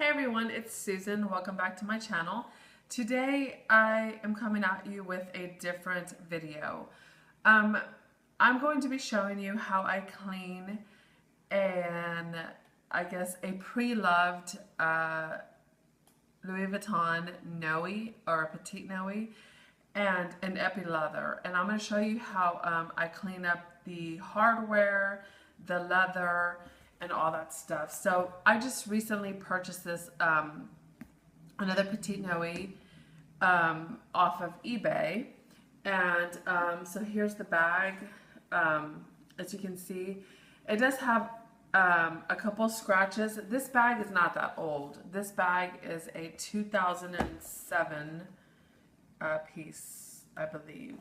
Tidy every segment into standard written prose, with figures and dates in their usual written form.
Hey everyone, it's Susan. Welcome back to my channel. Today I am coming at you with a different video. I'm going to be showing you how I clean a pre-loved Louis Vuitton Noe or a Petit Noe and an Epi leather. And I'm going to show you how I clean up the hardware, the leather, and all that stuff. So I just recently purchased this another Petit Noe off of eBay, and so here's the bag. As you can see, it does have a couple scratches. This bag is not that old. This bag is a 2007 piece, I believe.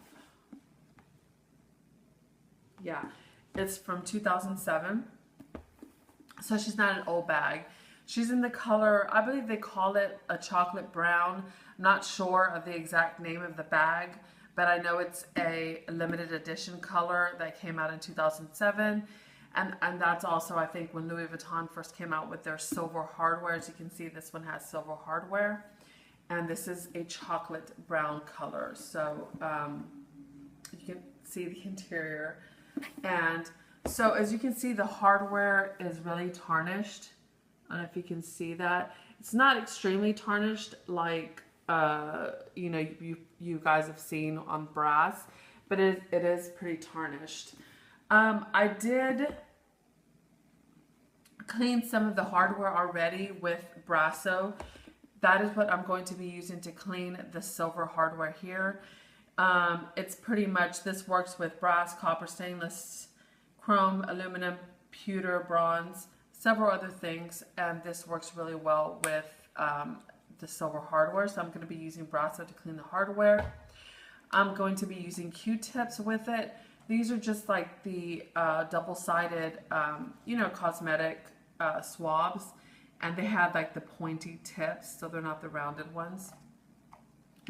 Yeah, it's from 2007. So she's not an old bag. She's in the color, I believe they call it a chocolate brown. I'm not sure of the exact name of the bag, but I know it's a limited edition color that came out in 2007. And that's also, I think, when Louis Vuitton first came out with their silver hardware. As you can see, this one has silver hardware. And this is a chocolate brown color. So you can see the interior. And so as you can see, the hardware is really tarnished. I don't know if you can see that. It's not extremely tarnished like you guys have seen on brass, but it is pretty tarnished. I did clean some of the hardware already with Brasso. That is what I'm going to be using to clean the silver hardware here. It's pretty much, this works with brass, copper, stainless, chrome, aluminum, pewter, bronze, several other things, and this works really well with the silver hardware. So I'm going to be using Brasso to clean the hardware. I'm going to be using Q-tips with it. These are just like the double-sided, cosmetic swabs, and they have like the pointy tips, so they're not the rounded ones.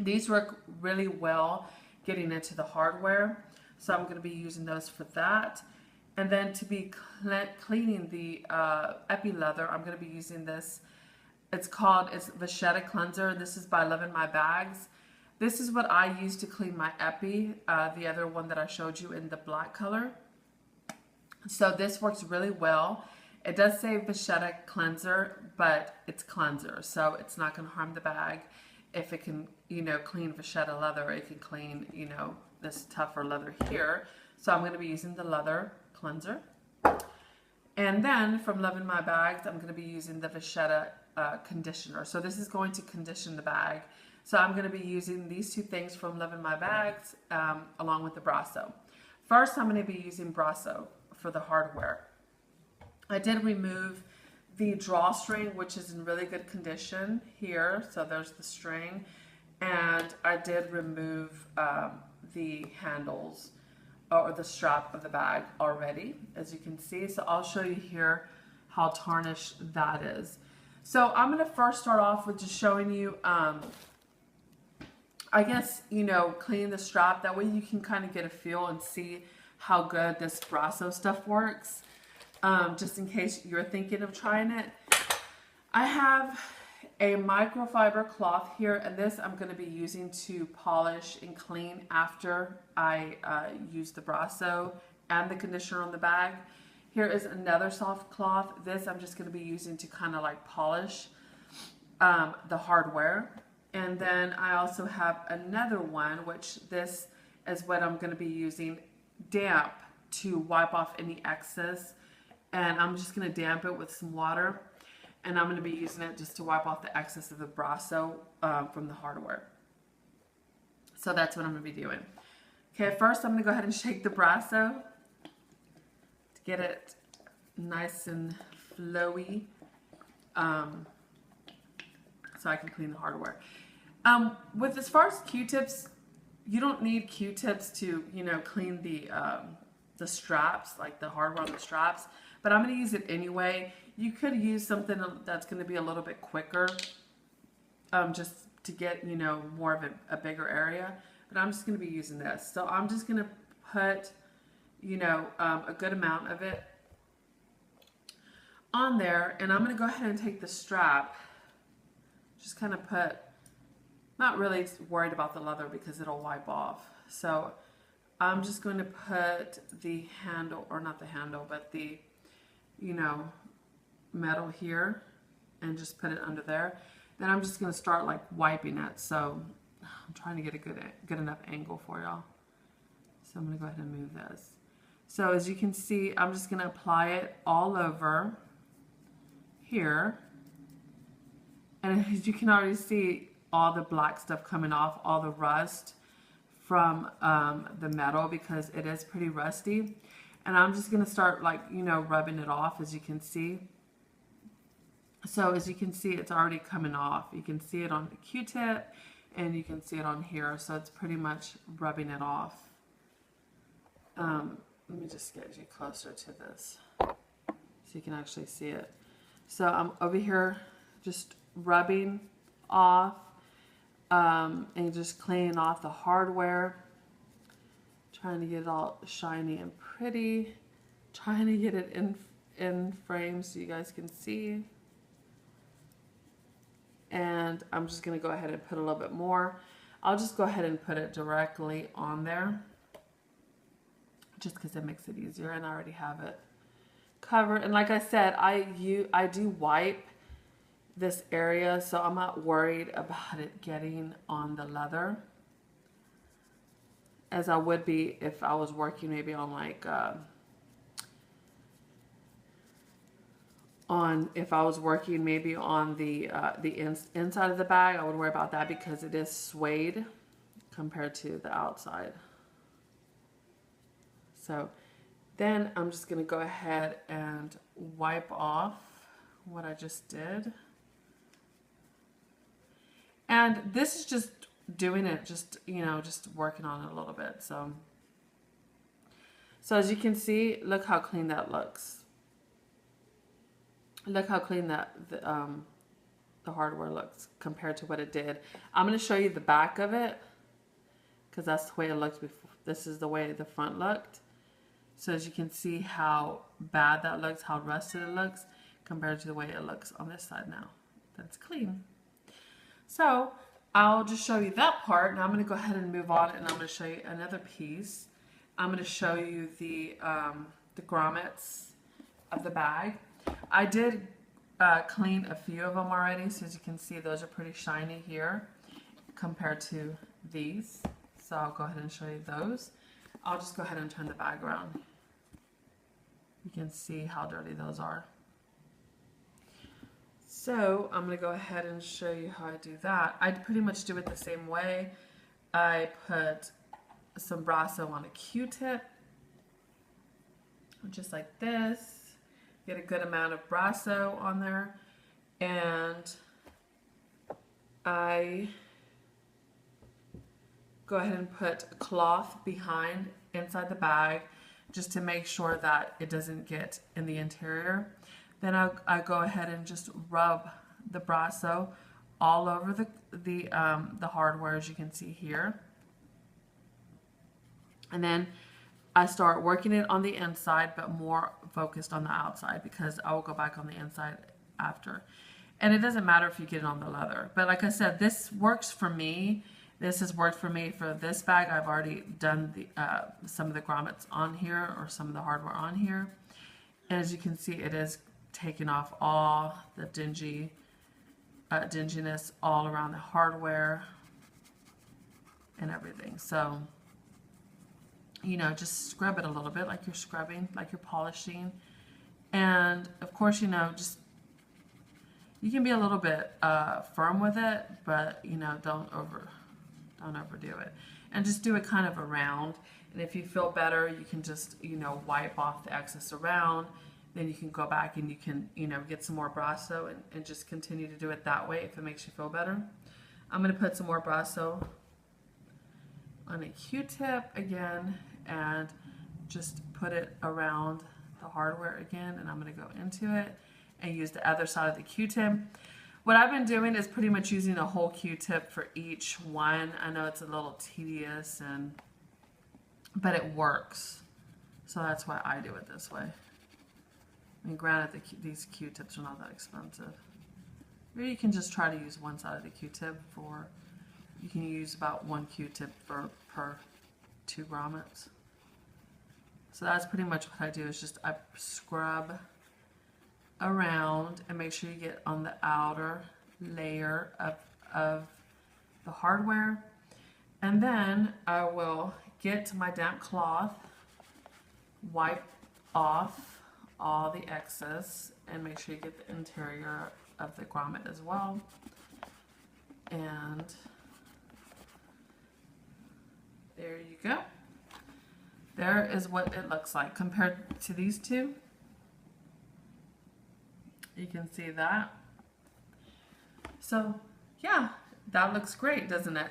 These work really well getting into the hardware, so I'm going to be using those for that. And then to be cleaning the Epi leather, I'm going to be using this. It's Vachetta Cleanser. This is by Lovin My Bags. This is what I use to clean my Epi, the other one that I showed you in the black color. So this works really well. It does say Vachetta Cleanser, but it's cleanser, so it's not going to harm the bag. If it can, clean Vachetta leather, it can clean, this tougher leather here. So I'm going to be using the leather cleanser. And then from Lovin My Bags, I'm going to be using the Vachetta conditioner. So this is going to condition the bag. So I'm going to be using these two things from Lovin My Bags along with the Brasso. First, I'm going to be using Brasso for the hardware. I did remove the drawstring, which is in really good condition here. So there's the string. And I did remove the handles or the strap of the bag already, as you can see. So I'll show you here how tarnished that is. So I'm going to first start off with just showing you, cleaning the strap. That way you can kind of get a feel and see how good this Brasso stuff works. Just in case you're thinking of trying it. I have a microfiber cloth here, and this I'm going to be using to polish and clean after I use the Brasso and the conditioner on the bag. Here is another soft cloth. This I'm just going to be using to kind of like polish the hardware. And then I also have another one, which this is what I'm going to be using damp to wipe off any excess. And I'm just going to damp it with some water. And I'm going to be using it just to wipe off the excess of the Brasso from the hardware. So that's what I'm going to be doing. Okay, first I'm going to go ahead and shake the Brasso to get it nice and flowy so I can clean the hardware. As far as Q-tips, you don't need Q-tips to, clean the straps, like the hardware on the straps. But I'm going to use it anyway. You could use something that's going to be a little bit quicker, just to get, more of a bigger area. But I'm just going to be using this. So I'm just going to put, a good amount of it on there. And I'm going to go ahead and take the strap just kind of put, not really worried about the leather because it'll wipe off. So I'm just going to put the handle, or not the handle, but the, you know, metal here, and just put it under there. Then I'm just going to start like wiping it. So I'm trying to get a good enough angle for y'all. So I'm going to go ahead and move this. So as you can see, I'm just going to apply it all over here. And as you can already see, all the black stuff coming off, all the rust from the metal, because it is pretty rusty. And I'm just going to start, like, you know, rubbing it off, as you can see. So as you can see, it's already coming off. You can see it on the Q-tip, and you can see it on here. So it's pretty much rubbing it off. Let me just get you closer to this so you can actually see it. So I'm over here just rubbing off and just cleaning off the hardware. Trying to get it all shiny and pretty. Trying to get it in frame so you guys can see. And I'm just going to go ahead and put a little bit more. I'll just go ahead and put it directly on there, just because it makes it easier, and I already have it covered. And like I said, I do wipe this area, so I'm not worried about it getting on the leather, as I would be if I was working maybe on like if I was working maybe on the inside of the bag. I would worry about that because it is suede compared to the outside. So then I'm just going to go ahead and wipe off what I just did. And this is just doing it, just, you know, just working on it a little bit. So as you can see, look how clean that looks. Look how clean that the hardware looks compared to what it did. I'm going to show you the back of it because that's the way it looked before. This is the way the front looked. So as you can see how bad that looks, how rusted it looks compared to the way it looks on this side now. That's clean. So I'll just show you that part. Now I'm going to go ahead and move on, and I'm going to show you another piece. I'm going to show you the grommets of the bag. I did clean a few of them already, so as you can see, those are pretty shiny here compared to these. So I'll go ahead and show you those. I'll just go ahead and turn the bag around. You can see how dirty those are. So I'm going to go ahead and show you how I do that. I pretty much do it the same way. I put some Brasso on a Q-tip, just like this. Get a good amount of Brasso on there, and I go ahead and put a cloth behind inside the bag just to make sure that it doesn't get in the interior. Then I go ahead and just rub the Brasso all over the hardware, as you can see here. And then I start working it on the inside, but more focused on the outside, because I will go back on the inside after. And it doesn't matter if you get it on the leather. But like I said, this works for me. This has worked for me for this bag. I've already done some of the grommets on here, or some of the hardware on here. And as you can see, it is taking off all the dinginess all around the hardware and everything. So, you know, just scrub it a little bit, like you're scrubbing, like you're polishing. And of course, you know, just, you can be a little bit firm with it, but, you know, don't overdo it. And just do it kind of around. And if you feel better, you can just, you know, wipe off the excess around. Then you can go back and you can, you know, get some more Brasso and just continue to do it that way if it makes you feel better. I'm going to put some more Brasso on a Q-tip again, and just put it around the hardware again, and I'm going to go into it and use the other side of the Q-tip. What I've been doing is pretty much using a whole Q-tip for each one. I know it's a little tedious, but it works, so that's why I do it this way. I mean, granted, these Q-tips are not that expensive. Or you can just try to use one side of the Q-tip for, you can use about 1 Q-tip per 2 grommets. So that's pretty much what I do, is just I scrub around and make sure you get on the outer layer of the hardware. And then I will get my damp cloth, wipe off all the excess, and make sure you get the interior of the grommet as well. And there you go. There is what it looks like compared to these two. You can see that. So yeah, that looks great, doesn't it?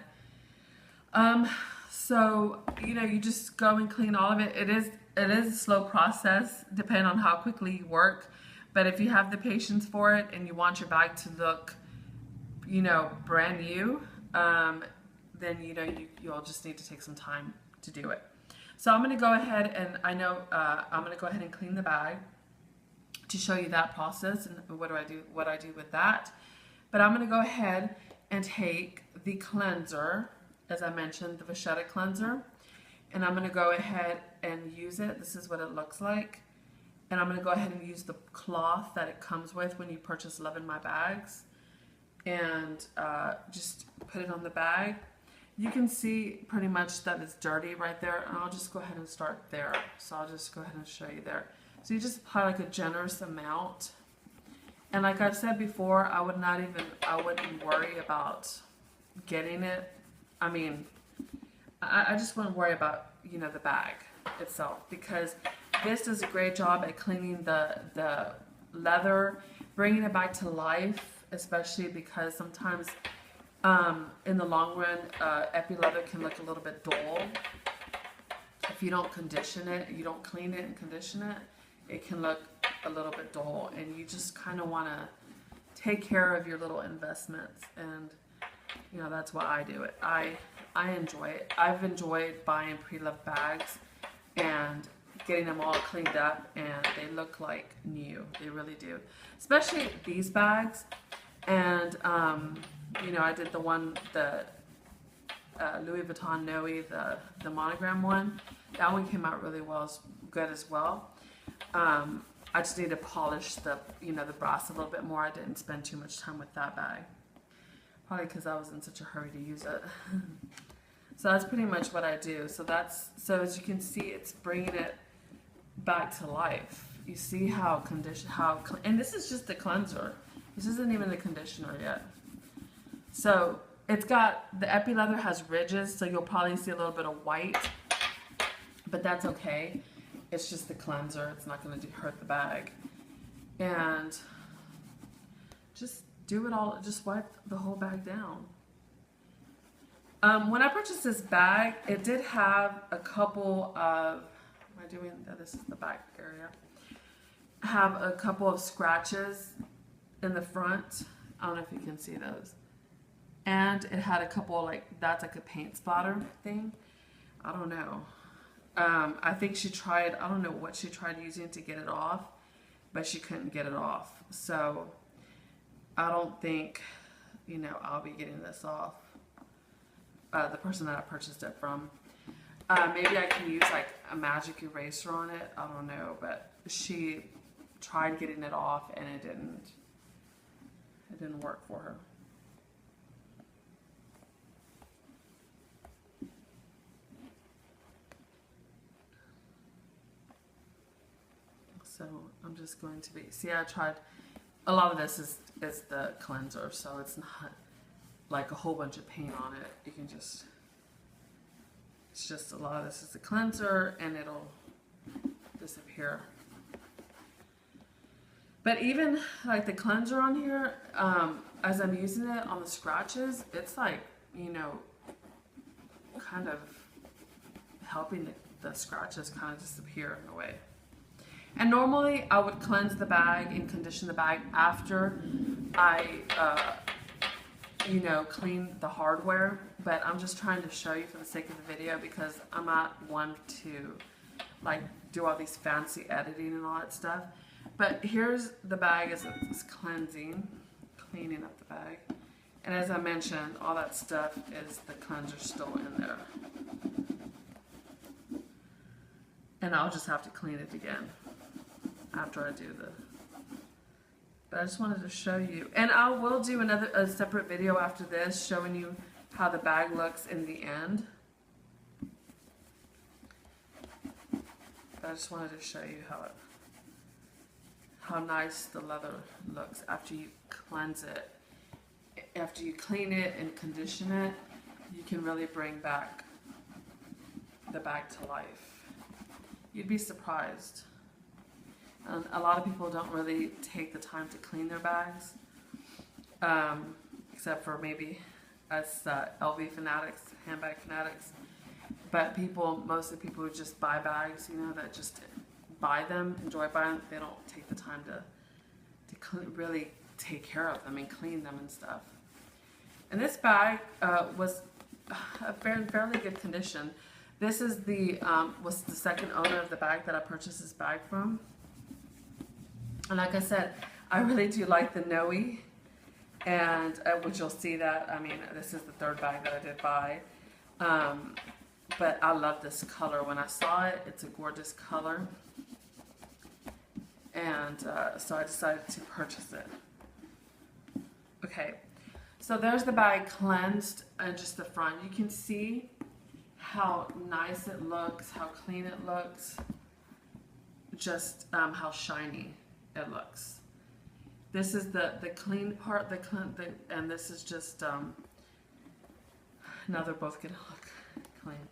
So, you know, you just go and clean all of it. It is a slow process, depending on how quickly you work. But if you have the patience for it and you want your bag to look, you know, brand new, then, you know, you'll just need to take some time to do it. So I'm going to go ahead and I'm going to go ahead and clean the bag to show you that process and what I do with that. But I'm going to go ahead and take the cleanser, as I mentioned, the Vachetta cleanser, and I'm going to go ahead and use it. This is what it looks like. And I'm going to go ahead and use the cloth that it comes with when you purchase Lovin My bags, and just put it on the bag. You can see pretty much that it's dirty right there, and I'll just go ahead and start there. So I'll just go ahead and show you there. So you just apply like a generous amount. And like I've said before, I wouldn't worry about getting it. I mean, I just wouldn't worry about, you know, the bag itself, because this does a great job at cleaning the leather, bringing it back to life, especially because sometimes in the long run, epi leather can look a little bit dull. If you don't condition it, you don't clean it and condition it, it can look a little bit dull, and you just kind of want to take care of your little investments. And you know, that's why I do it. I enjoy it. I've enjoyed buying pre-loved bags and getting them all cleaned up, and they look like new. They really do. Especially these bags. And you know, I did the Louis Vuitton Noe, the monogram one. That one came out really good as well. I just need to polish the brass a little bit more. I didn't spend too much time with that bag. Probably because I was in such a hurry to use it. So that's pretty much what I do. So as you can see, it's bringing it back to life. You see how and this is just the cleanser. This isn't even the conditioner yet. So it's got, the epi leather has ridges, so you'll probably see a little bit of white, but that's okay. It's just the cleanser. It's not going to hurt the bag. And just do it all, just wipe the whole bag down. When I purchased this bag, it did have a couple of, this is the back area, have a couple of scratches in the front. I don't know if you can see those. And it had a couple, that's like a paint splatter thing. I don't know. I think she tried, I don't know what she tried using to get it off, but she couldn't get it off. So I don't think, I'll be getting this off. The person that I purchased it from. Maybe I can use like a magic eraser on it. I don't know, but she tried getting it off and it didn't work for her. So I'm just going to I tried, a lot of this is the cleanser, so it's not like a whole bunch of paint on it. You can just, it's just a lot of this is the cleanser and it'll disappear. But even like the cleanser on here, as I'm using it on the scratches, it's like, kind of helping the scratches kind of disappear in a way. And normally I would cleanse the bag and condition the bag after I, clean the hardware. But I'm just trying to show you for the sake of the video, because I'm not one to do all these fancy editing and all that stuff. But here's the bag as it's cleansing cleaning up the bag. And as I mentioned, all that stuff is the cleanser still in there. And I'll just have to clean it again after I do the... But I just wanted to show you. And I will do a separate video after this showing you how the bag looks in the end. But I just wanted to show you how nice the leather looks after you cleanse it. After you clean it and condition it, you can really bring back the bag to life. You'd be surprised. A lot of people don't really take the time to clean their bags, except for maybe us LV fanatics, handbag fanatics. But most of the people who just buy bags, you know, that just buy them, enjoy buying them, they don't take the time to really take care of them and clean them and stuff. And this bag was a fairly good condition. This is was the second owner of the bag that I purchased this bag from. And like I said, I really do like the Noe, and which you'll see that, I mean, this is the third bag that I did buy. But I love this color. When I saw it, it's a gorgeous color. And so I decided to purchase it. Okay, so there's the bag cleansed and just the front. You can see how nice it looks, how clean it looks, just how shiny it looks. This is the clean part, and this is just, now they're both gonna look clean.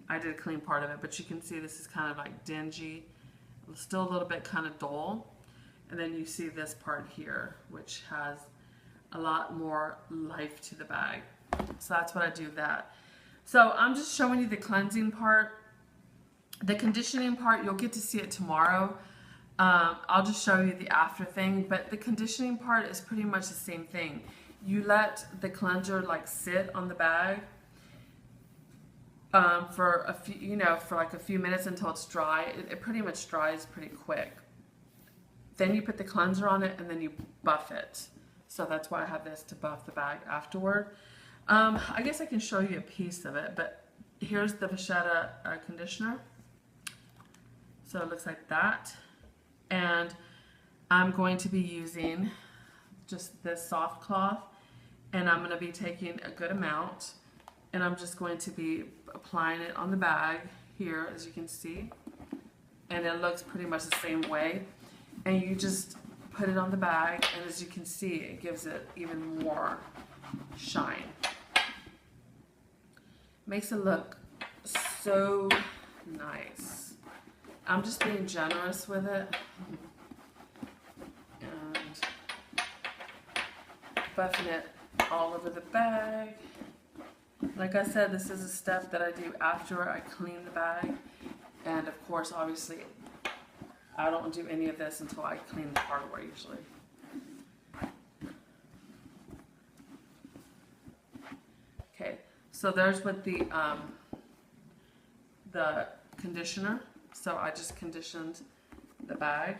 I did a clean part of it, but you can see this is kind of like dingy, still a little bit kind of dull. And then you see this part here, which has a lot more life to the bag. So that's what I do that. So I'm just showing you the cleansing part. The conditioning part, you'll get to see it tomorrow. I'll just show you the after thing, but the conditioning part is pretty much the same thing. You let the cleanser like sit on the bag for a few, you know, for like a few minutes until it's dry. It pretty much dries pretty quick. Then you put the cleanser on it and then you buff it. So that's why I have this to buff the bag afterward. I guess I can show you a piece of it, but here's the Vachetta conditioner. So it looks like that. And I'm going to be using just this soft cloth, and I'm going to be taking a good amount, and I'm just going to be applying it on the bag here, as you can see. And it looks pretty much the same way. And you just put it on the bag, and as you can see, it gives it even more shine. Makes it look so nice. I'm just being generous with it and buffing it all over the bag. Like I said, this is a step that I do after I clean the bag, and of course, obviously, I don't do any of this until I clean the hardware usually. Okay, so there's with the conditioner. So I just conditioned the bag,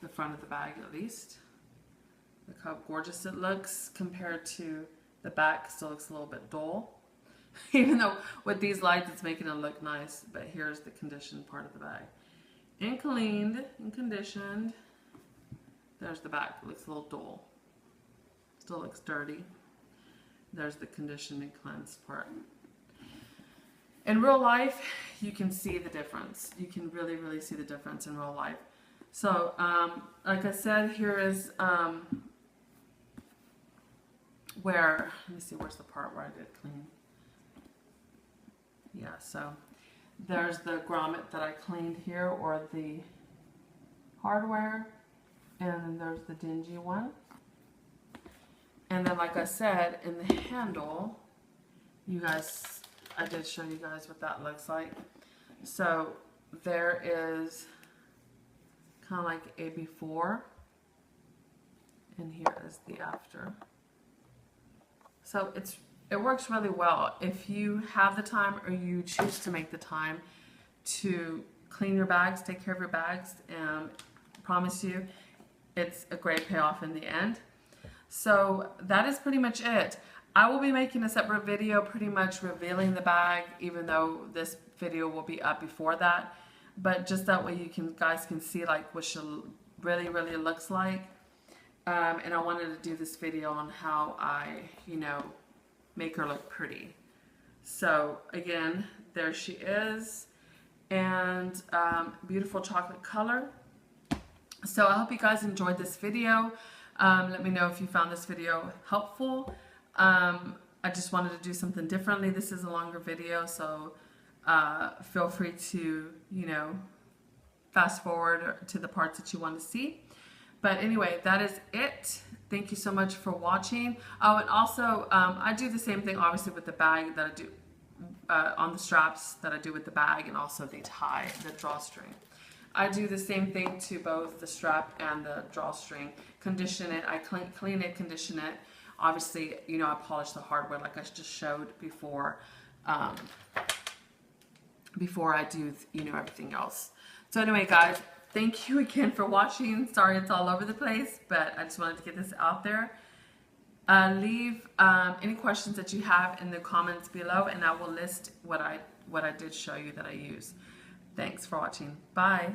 the front of the bag at least. Look how gorgeous it looks compared to the back. Still looks a little bit dull. Even though with these lights it's making it look nice. But here's the conditioned part of the bag. And cleaned and conditioned. There's the back. It looks a little dull. Still looks dirty. There's the conditioned and cleansed part. In real life, you can see the difference. You can really, really see the difference in real life. So, like I said, here is where, let me see, where's the part where I did clean? Yeah, so there's the grommet that I cleaned here, or the hardware, and then there's the dingy one. And then, like I said, in the handle, I did show you guys what that looks like. So there is kind of like a before, and here is the after. So it works really well. If you have the time, or you choose to make the time to clean your bags, take care of your bags, and I promise you it's a great payoff in the end. So that is pretty much it. I will be making a separate video pretty much revealing the bag, even though this video will be up before that. But just that way you guys can see like what she really looks like. And I wanted to do this video on how I, make her look pretty. So again, there she is. And beautiful chocolate color. So I hope you guys enjoyed this video. Let me know if you found this video helpful. I just wanted to do something differently. This is a longer video, so feel free to, fast forward to the parts that you want to see. But anyway, that is it. Thank you so much for watching. Oh, and also, I do the same thing, obviously, with the bag that I do on the straps that I do with the bag, and also the tie, the drawstring. I do the same thing to both the strap and the drawstring. Condition it. I clean it, condition it. Obviously, I polish the hardware like I just showed before. Before I do, everything else. So anyway, guys, thank you again for watching. Sorry it's all over the place, but I just wanted to get this out there. Leave any questions that you have in the comments below, and I will list what I did show you that I use. Thanks for watching. Bye.